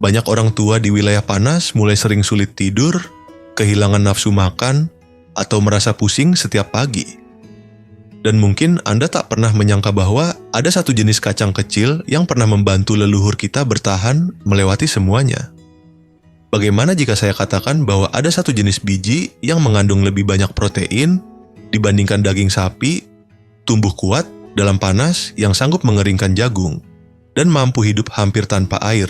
Banyak orang tua di wilayah panas mulai sering sulit tidur, kehilangan nafsu makan, atau merasa pusing setiap pagi. Dan mungkin Anda tak pernah menyangka bahwa ada satu jenis kacang kecil yang pernah membantu leluhur kita bertahan melewati semuanya. Bagaimana jika saya katakan bahwa ada satu jenis biji yang mengandung lebih banyak protein dibandingkan daging sapi, tumbuh kuat dalam panas yang sanggup mengeringkan jagung, dan mampu hidup hampir tanpa air?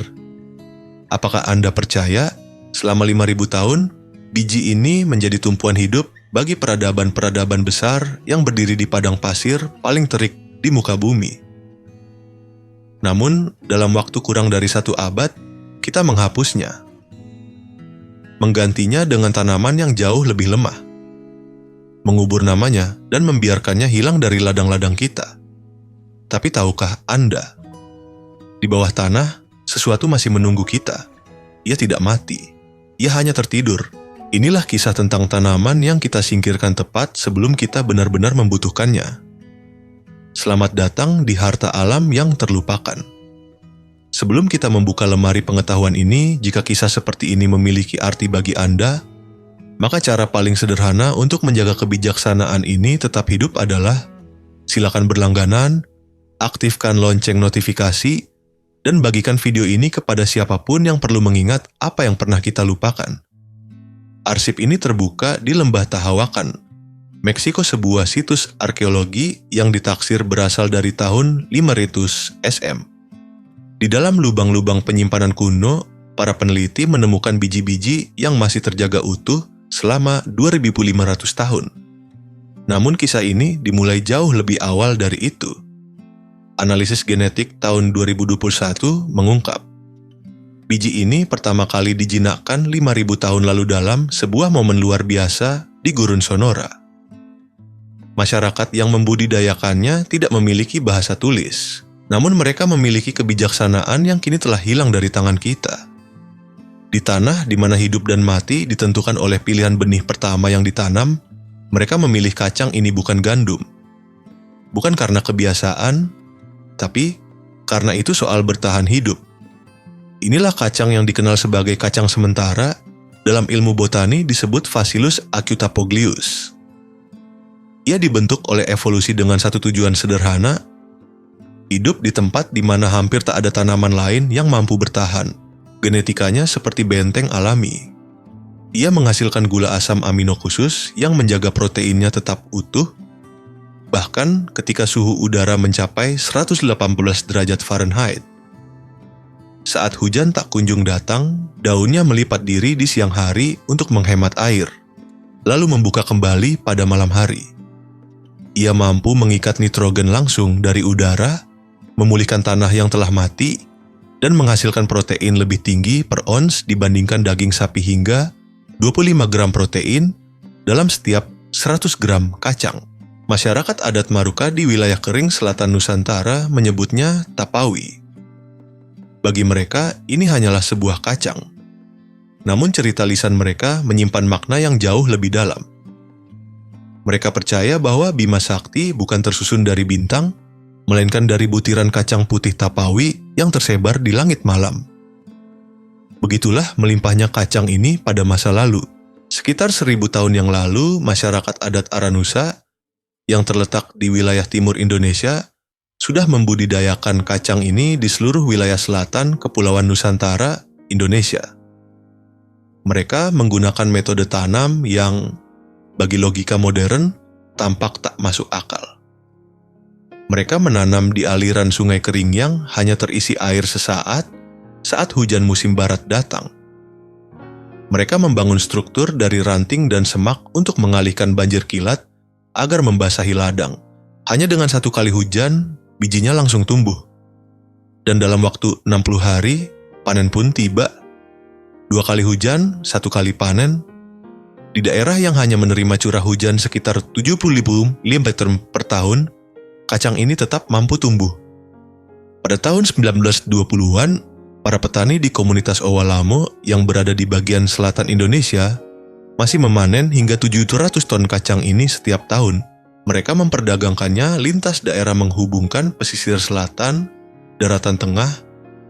Apakah Anda percaya selama 5.000 tahun, biji ini menjadi tumpuan hidup bagi peradaban-peradaban besar yang berdiri di padang pasir paling terik di muka bumi? Namun, dalam waktu kurang dari 1 abad, kita menghapusnya, menggantinya dengan tanaman yang jauh lebih lemah, mengubur namanya dan membiarkannya hilang dari ladang-ladang kita. Tapi tahukah Anda, di bawah tanah, sesuatu masih menunggu kita. Ia tidak mati, ia hanya tertidur. Inilah kisah tentang tanaman yang kita singkirkan tepat sebelum kita benar-benar membutuhkannya. Selamat datang di harta alam yang terlupakan. Sebelum kita membuka lemari pengetahuan ini, jika kisah seperti ini memiliki arti bagi Anda, maka cara paling sederhana untuk menjaga kebijaksanaan ini tetap hidup adalah silakan berlangganan, aktifkan lonceng notifikasi, dan bagikan video ini kepada siapapun yang perlu mengingat apa yang pernah kita lupakan. Arsip ini terbuka di Lembah Tahawakan, Meksiko, sebuah situs arkeologi yang ditaksir berasal dari tahun 500 SM. Di dalam lubang-lubang penyimpanan kuno, para peneliti menemukan biji-biji yang masih terjaga utuh selama 2.500 tahun. Namun kisah ini dimulai jauh lebih awal dari itu. Analisis genetik tahun 2021 mengungkap, biji ini pertama kali dijinakkan 5.000 tahun lalu dalam sebuah momen luar biasa di Gurun Sonora. Masyarakat yang membudidayakannya tidak memiliki bahasa tulis, namun mereka memiliki kebijaksanaan yang kini telah hilang dari tangan kita. Di tanah di mana hidup dan mati ditentukan oleh pilihan benih pertama yang ditanam, mereka memilih kacang ini bukan gandum. Bukan karena kebiasaan, tapi karena itu soal bertahan hidup. Inilah kacang yang dikenal sebagai kacang sementara, dalam ilmu botani disebut Physalis acutapoglius. Ia dibentuk oleh evolusi dengan satu tujuan sederhana, hidup di tempat di mana hampir tak ada tanaman lain yang mampu bertahan. Genetikanya seperti benteng alami. Ia menghasilkan gula asam amino khusus yang menjaga proteinnya tetap utuh, bahkan ketika suhu udara mencapai 118 derajat Fahrenheit. Saat hujan tak kunjung datang, daunnya melipat diri di siang hari untuk menghemat air, lalu membuka kembali pada malam hari. Ia mampu mengikat nitrogen langsung dari udara, memulihkan tanah yang telah mati, dan menghasilkan protein lebih tinggi per ons dibandingkan daging sapi hingga 25 gram protein dalam setiap 100 gram kacang. Masyarakat adat Maruka di wilayah kering selatan Nusantara menyebutnya tapawi. Bagi mereka, ini hanyalah sebuah kacang. Namun cerita lisan mereka menyimpan makna yang jauh lebih dalam. Mereka percaya bahwa Bima Sakti bukan tersusun dari bintang, melainkan dari butiran kacang putih tapawi yang tersebar di langit malam. Begitulah melimpahnya kacang ini pada masa lalu. Sekitar 1.000 tahun yang lalu, masyarakat adat Aranusa yang terletak di wilayah timur Indonesia sudah membudidayakan kacang ini di seluruh wilayah selatan Kepulauan Nusantara, Indonesia. Mereka menggunakan metode tanam yang, bagi logika modern, tampak tak masuk akal. Mereka menanam di aliran sungai kering yang hanya terisi air sesaat saat hujan musim barat datang. Mereka membangun struktur dari ranting dan semak untuk mengalihkan banjir kilat agar membasahi ladang. Hanya dengan 1 kali hujan, bijinya langsung tumbuh. Dan dalam waktu 60 hari, panen pun tiba. 2 kali hujan, 1 kali panen. Di daerah yang hanya menerima curah hujan sekitar 70 mm per tahun, kacang ini tetap mampu tumbuh. Pada tahun 1920-an, para petani di komunitas Owalamo yang berada di bagian selatan Indonesia masih memanen hingga 700 ton kacang ini setiap tahun. Mereka memperdagangkannya lintas daerah menghubungkan pesisir selatan, daratan tengah,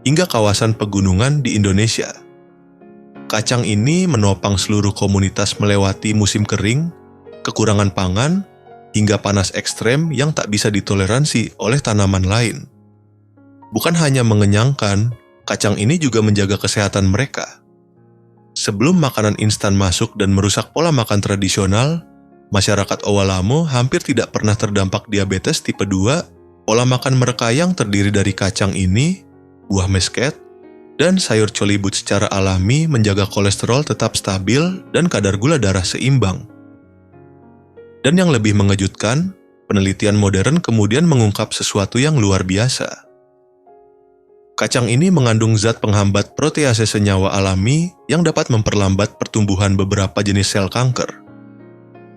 hingga kawasan pegunungan di Indonesia. Kacang ini menopang seluruh komunitas melewati musim kering, kekurangan pangan, hingga panas ekstrem yang tak bisa ditoleransi oleh tanaman lain. Bukan hanya mengenyangkan, kacang ini juga menjaga kesehatan mereka. Sebelum makanan instan masuk dan merusak pola makan tradisional, masyarakat Owalamo hampir tidak pernah terdampak diabetes tipe 2. Pola makan mereka yang terdiri dari kacang ini, buah mesket, dan sayur colibut secara alami menjaga kolesterol tetap stabil dan kadar gula darah seimbang. Dan yang lebih mengejutkan, penelitian modern kemudian mengungkap sesuatu yang luar biasa. Kacang ini mengandung zat penghambat protease senyawa alami yang dapat memperlambat pertumbuhan beberapa jenis sel kanker.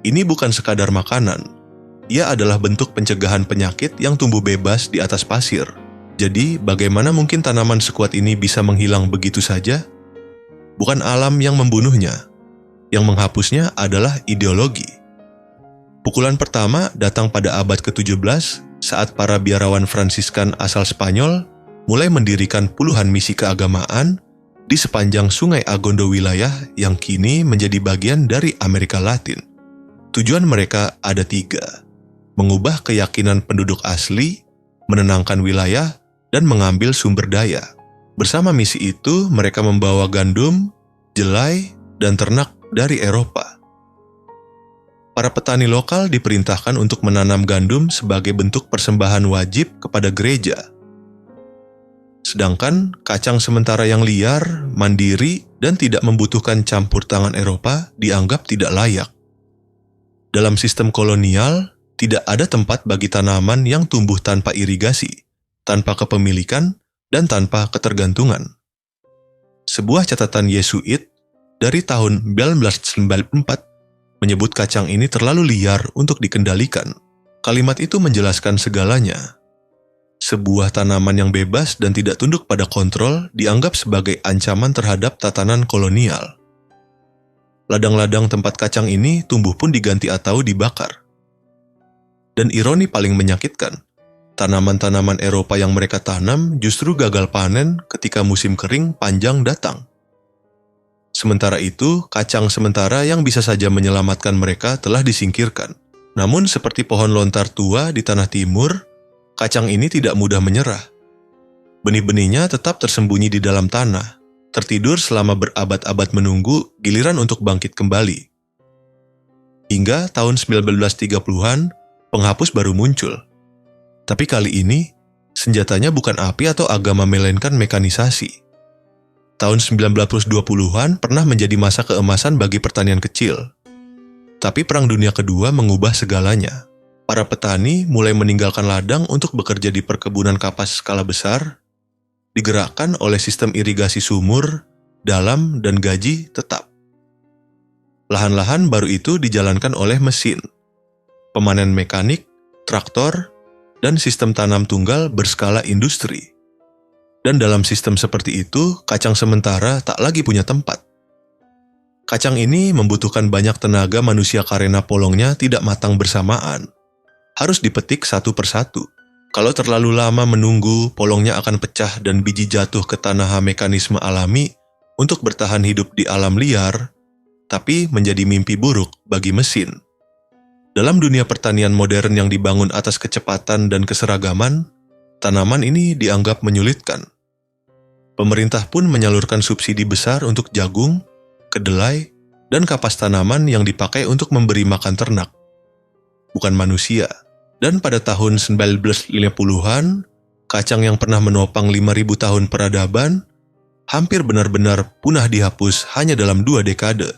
Ini bukan sekadar makanan, ia adalah bentuk pencegahan penyakit yang tumbuh bebas di atas pasir. Jadi, bagaimana mungkin tanaman sekuat ini bisa menghilang begitu saja? Bukan alam yang membunuhnya, yang menghapusnya adalah ideologi. Pukulan pertama datang pada abad ke-17 saat para biarawan Fransiskan asal Spanyol mulai mendirikan puluhan misi keagamaan di sepanjang Sungai Agondo wilayah yang kini menjadi bagian dari Amerika Latin. Tujuan mereka ada 3, mengubah keyakinan penduduk asli, menenangkan wilayah, dan mengambil sumber daya. Bersama misi itu, mereka membawa gandum, jelai, dan ternak dari Eropa. Para petani lokal diperintahkan untuk menanam gandum sebagai bentuk persembahan wajib kepada gereja. Sedangkan kacang sementara yang liar, mandiri, dan tidak membutuhkan campur tangan Eropa dianggap tidak layak. Dalam sistem kolonial, tidak ada tempat bagi tanaman yang tumbuh tanpa irigasi, tanpa kepemilikan, dan tanpa ketergantungan. Sebuah catatan Yesuit dari tahun 1994 menyebut kacang ini terlalu liar untuk dikendalikan. Kalimat itu menjelaskan segalanya. Sebuah tanaman yang bebas dan tidak tunduk pada kontrol dianggap sebagai ancaman terhadap tatanan kolonial. Ladang-ladang tempat kacang ini tumbuh pun diganti atau dibakar. Dan ironi paling menyakitkan, tanaman-tanaman Eropa yang mereka tanam justru gagal panen ketika musim kering panjang datang. Sementara itu, kacang sementara yang bisa saja menyelamatkan mereka telah disingkirkan. Namun seperti pohon lontar tua di tanah timur, kacang ini tidak mudah menyerah. Benih-benihnya tetap tersembunyi di dalam tanah, tertidur selama berabad-abad menunggu giliran untuk bangkit kembali. Hingga tahun 1930-an, penghapus baru muncul. Tapi kali ini, senjatanya bukan api atau agama melainkan mekanisasi. Tahun 1920-an pernah menjadi masa keemasan bagi pertanian kecil. Tapi Perang Dunia Kedua mengubah segalanya. Para petani mulai meninggalkan ladang untuk bekerja di perkebunan kapas skala besar, digerakkan oleh sistem irigasi sumur, dalam, dan gaji tetap. Lahan-lahan baru itu dijalankan oleh mesin, pemanen mekanik, traktor, dan sistem tanam tunggal berskala industri. Dan dalam sistem seperti itu, kacang sementara tak lagi punya tempat. Kacang ini membutuhkan banyak tenaga manusia karena polongnya tidak matang bersamaan. Harus dipetik satu persatu. Kalau terlalu lama menunggu, polongnya akan pecah dan biji jatuh ke tanah. Mekanisme alami untuk bertahan hidup di alam liar, tapi menjadi mimpi buruk bagi mesin. Dalam dunia pertanian modern yang dibangun atas kecepatan dan keseragaman, tanaman ini dianggap menyulitkan. Pemerintah pun menyalurkan subsidi besar untuk jagung, kedelai, dan kapas tanaman yang dipakai untuk memberi makan ternak, bukan manusia. Dan pada tahun 1950-an, kacang yang pernah menopang 5.000 tahun peradaban, hampir benar-benar punah dihapus hanya dalam 2 dekade.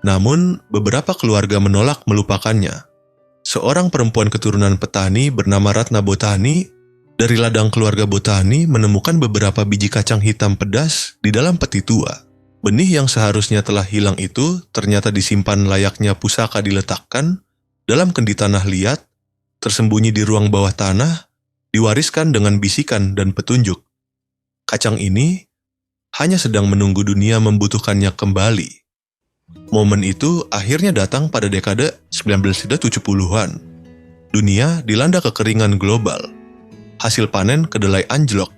Namun, beberapa keluarga menolak melupakannya. Seorang perempuan keturunan petani bernama Ratna Botani dari ladang keluarga Botani menemukan beberapa biji kacang hitam pedas di dalam peti tua. Benih yang seharusnya telah hilang itu ternyata disimpan layaknya pusaka diletakkan dalam kendi tanah liat, tersembunyi di ruang bawah tanah, diwariskan dengan bisikan dan petunjuk. Kacang ini hanya sedang menunggu dunia membutuhkannya kembali. Momen itu akhirnya datang pada dekade 1970-an. Dunia dilanda kekeringan global. Hasil panen kedelai anjlok.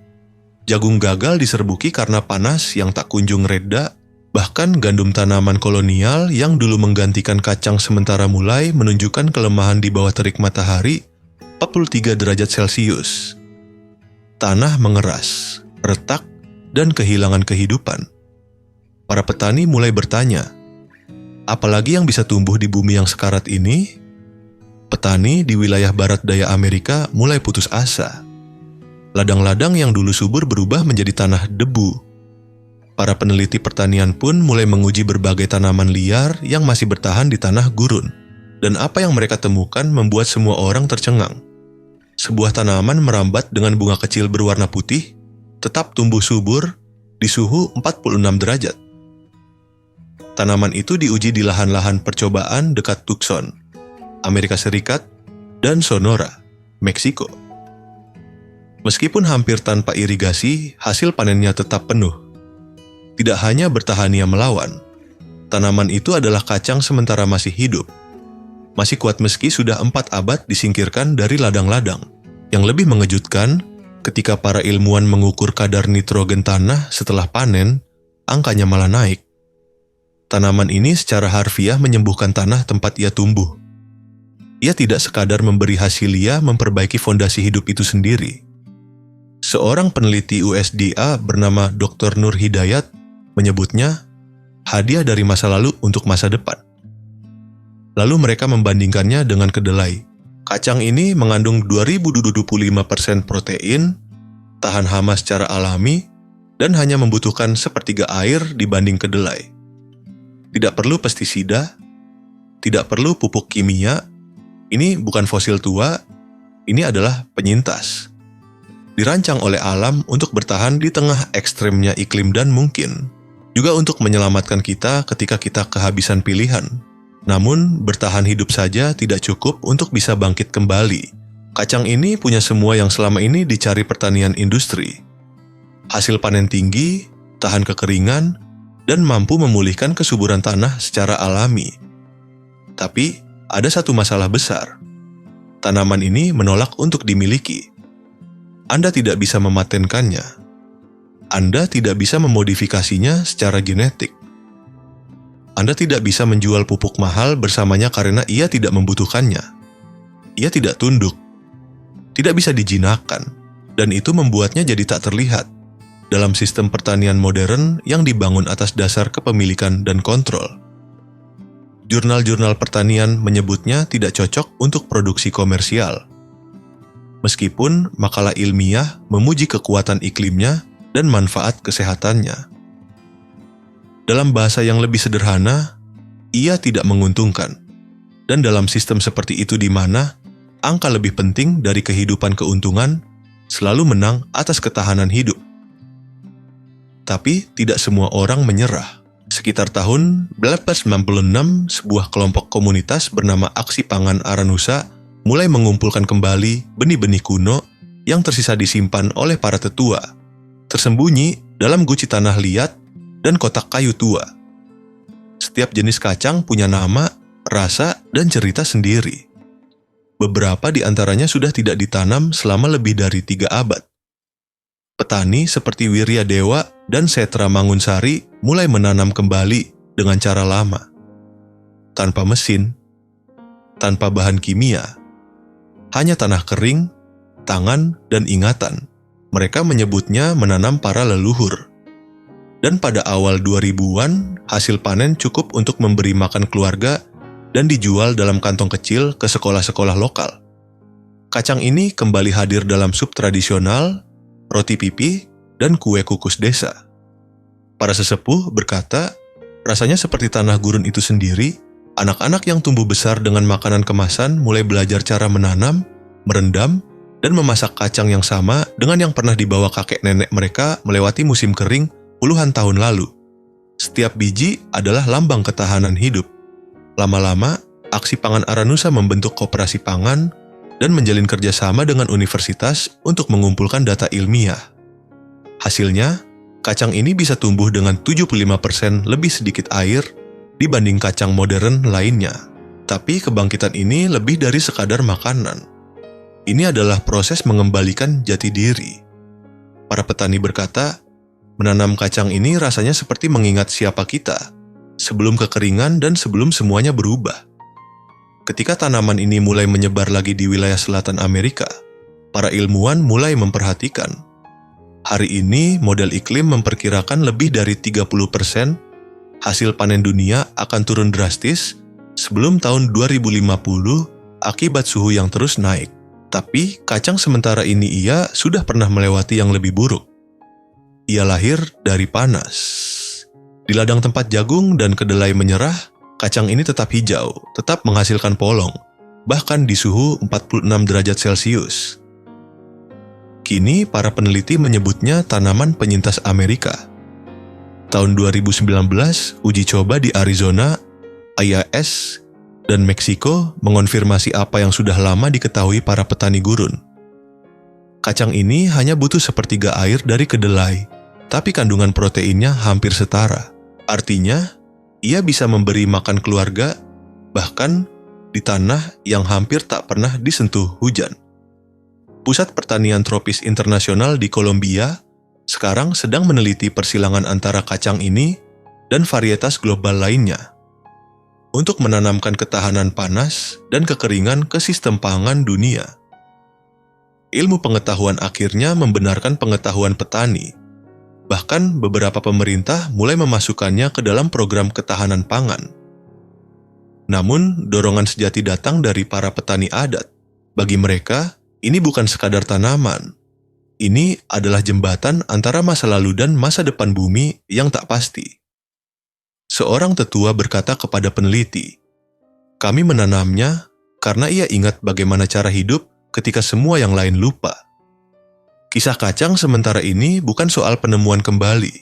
Jagung gagal diserbuki karena panas yang tak kunjung reda. Bahkan gandum tanaman kolonial yang dulu menggantikan kacang sementara mulai menunjukkan kelemahan di bawah terik matahari 43 derajat Celcius. Tanah mengeras, retak, dan kehilangan kehidupan. Para petani mulai bertanya, apalagi yang bisa tumbuh di bumi yang sekarat ini? Petani di wilayah barat daya Amerika mulai putus asa. Ladang-ladang yang dulu subur berubah menjadi tanah debu. Para peneliti pertanian pun mulai menguji berbagai tanaman liar yang masih bertahan di tanah gurun. Dan apa yang mereka temukan membuat semua orang tercengang. Sebuah tanaman merambat dengan bunga kecil berwarna putih, tetap tumbuh subur di suhu 46 derajat. Tanaman itu diuji di lahan-lahan percobaan dekat Tucson, Amerika Serikat, dan Sonora, Meksiko. Meskipun hampir tanpa irigasi, hasil panennya tetap penuh. Tidak hanya bertahan ia melawan, tanaman itu adalah kacang sementara masih hidup. Masih kuat meski sudah 4 abad disingkirkan dari ladang-ladang. Yang lebih mengejutkan, ketika para ilmuwan mengukur kadar nitrogen tanah setelah panen, angkanya malah naik. Tanaman ini secara harfiah menyembuhkan tanah tempat ia tumbuh. Ia tidak sekadar memberi hasilia memperbaiki fondasi hidup itu sendiri. Seorang peneliti USDA bernama Dr. Nur Hidayat menyebutnya hadiah dari masa lalu untuk masa depan. Lalu mereka membandingkannya dengan kedelai. Kacang ini mengandung 2025% protein, tahan hama secara alami, dan hanya membutuhkan sepertiga air dibanding kedelai. Tidak perlu pestisida, tidak perlu pupuk kimia. Ini bukan fosil tua, ini adalah penyintas. Dirancang oleh alam untuk bertahan di tengah ekstremnya iklim dan mungkin juga untuk menyelamatkan kita ketika kita kehabisan pilihan. Namun, bertahan hidup saja tidak cukup untuk bisa bangkit kembali. Kacang ini punya semua yang selama ini dicari pertanian industri. Hasil panen tinggi, tahan kekeringan, dan mampu memulihkan kesuburan tanah secara alami. Tapi, ada satu masalah besar. Tanaman ini menolak untuk dimiliki. Anda tidak bisa mematenkannya. Anda tidak bisa memodifikasinya secara genetik. Anda tidak bisa menjual pupuk mahal bersamanya karena ia tidak membutuhkannya. Ia tidak tunduk, tidak bisa dijinakkan, dan itu membuatnya jadi tak terlihat dalam sistem pertanian modern yang dibangun atas dasar kepemilikan dan kontrol. Jurnal-jurnal pertanian menyebutnya tidak cocok untuk produksi komersial. Meskipun makalah ilmiah memuji kekuatan iklimnya dan manfaat kesehatannya. Dalam bahasa yang lebih sederhana, ia tidak menguntungkan. Dan dalam sistem seperti itu di mana angka lebih penting dari kehidupan keuntungan selalu menang atas ketahanan hidup. Tapi tidak semua orang menyerah. Sekitar tahun 1896, sebuah kelompok komunitas bernama Aksi Pangan Aranusa mulai mengumpulkan kembali benih-benih kuno yang tersisa disimpan oleh para tetua, tersembunyi dalam guci tanah liat dan kotak kayu tua. Setiap jenis kacang punya nama, rasa, dan cerita sendiri. Beberapa di antaranya sudah tidak ditanam selama lebih dari 3 abad. Petani seperti Wirya Dewa dan Setra Mangunsari mulai menanam kembali dengan cara lama. Tanpa mesin, tanpa bahan kimia, hanya tanah kering, tangan, dan ingatan. Mereka menyebutnya menanam para leluhur. Dan pada awal 2000-an, hasil panen cukup untuk memberi makan keluarga dan dijual dalam kantong kecil ke sekolah-sekolah lokal. Kacang ini kembali hadir dalam sup tradisional, roti pipi, dan kue kukus desa. Para sesepuh berkata, rasanya seperti tanah gurun itu sendiri. Anak-anak yang tumbuh besar dengan makanan kemasan mulai belajar cara menanam, merendam, dan memasak kacang yang sama dengan yang pernah dibawa kakek nenek mereka melewati musim kering puluhan tahun lalu. Setiap biji adalah lambang ketahanan hidup. Lama-lama, Aksi Pangan Aranusa membentuk koperasi pangan dan menjalin kerjasama dengan universitas untuk mengumpulkan data ilmiah. Hasilnya, kacang ini bisa tumbuh dengan 75% lebih sedikit air dibanding kacang modern lainnya. Tapi kebangkitan ini lebih dari sekadar makanan. Ini adalah proses mengembalikan jati diri. Para petani berkata, menanam kacang ini rasanya seperti mengingat siapa kita, sebelum kekeringan dan sebelum semuanya berubah. Ketika tanaman ini mulai menyebar lagi di wilayah selatan Amerika, para ilmuwan mulai memperhatikan. Hari ini, model iklim memperkirakan lebih dari 30% hasil panen dunia akan turun drastis sebelum tahun 2050 akibat suhu yang terus naik. Tapi, kacang sementara ini sudah pernah melewati yang lebih buruk. Ia lahir dari panas. Di ladang tempat jagung dan kedelai menyerah, kacang ini tetap hijau, tetap menghasilkan polong, bahkan di suhu 46 derajat Celcius. Kini, para peneliti menyebutnya tanaman penyintas Amerika. Tahun 2019, uji coba di Arizona, IAS, dan Meksiko mengonfirmasi apa yang sudah lama diketahui para petani gurun. Kacang ini hanya butuh sepertiga air dari kedelai, tapi kandungan proteinnya hampir setara. Artinya, ia bisa memberi makan keluarga, bahkan di tanah yang hampir tak pernah disentuh hujan. Pusat Pertanian Tropis Internasional di Kolombia sekarang sedang meneliti persilangan antara kacang ini dan varietas global lainnya untuk menanamkan ketahanan panas dan kekeringan ke sistem pangan dunia. Ilmu pengetahuan akhirnya membenarkan pengetahuan petani. Bahkan beberapa pemerintah mulai memasukkannya ke dalam program ketahanan pangan. Namun, dorongan sejati datang dari para petani adat. Bagi mereka, ini bukan sekadar tanaman. Ini adalah jembatan antara masa lalu dan masa depan bumi yang tak pasti. Seorang tetua berkata kepada peneliti, "Kami menanamnya karena ia ingat bagaimana cara hidup ketika semua yang lain lupa." Kisah kacang sementara ini bukan soal penemuan kembali.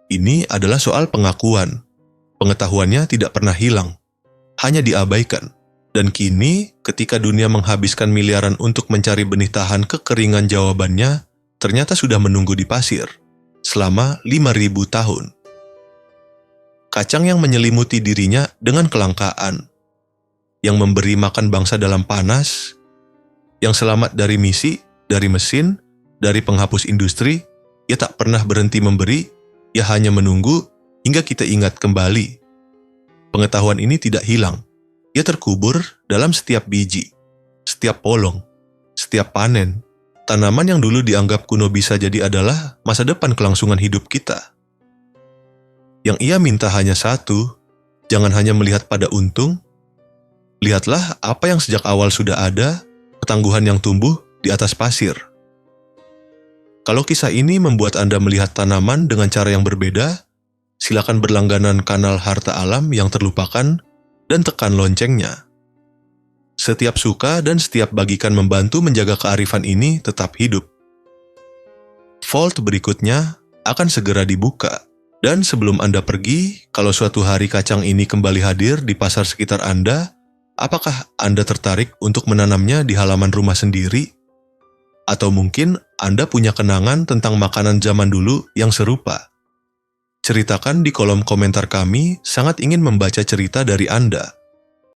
Ini adalah soal pengakuan. Pengetahuannya tidak pernah hilang, hanya diabaikan. Dan kini, ketika dunia menghabiskan miliaran untuk mencari benih tahan kekeringan, jawabannya ternyata sudah menunggu di pasir selama 5.000 tahun. Kacang yang menyelimuti dirinya dengan kelangkaan, yang memberi makan bangsa dalam panas, yang selamat dari misi, dari mesin, dari penghapus industri, ia tak pernah berhenti memberi, ia hanya menunggu hingga kita ingat kembali. Pengetahuan ini tidak hilang. Ia terkubur dalam setiap biji, setiap polong, setiap panen. Tanaman yang dulu dianggap kuno bisa jadi adalah masa depan kelangsungan hidup kita. Yang ia minta hanya satu, jangan hanya melihat pada untung. Lihatlah apa yang sejak awal sudah ada, ketangguhan yang tumbuh di atas pasir. Kalau kisah ini membuat Anda melihat tanaman dengan cara yang berbeda, silakan berlangganan kanal Harta Alam yang terlupakan dan tekan loncengnya. Setiap suka dan setiap bagikan membantu menjaga kearifan ini tetap hidup. Vault berikutnya akan segera dibuka. Dan sebelum Anda pergi, kalau suatu hari kacang ini kembali hadir di pasar sekitar Anda, apakah Anda tertarik untuk menanamnya di halaman rumah sendiri? Atau mungkin Anda punya kenangan tentang makanan zaman dulu yang serupa? Ceritakan di kolom komentar kami, sangat ingin membaca cerita dari Anda.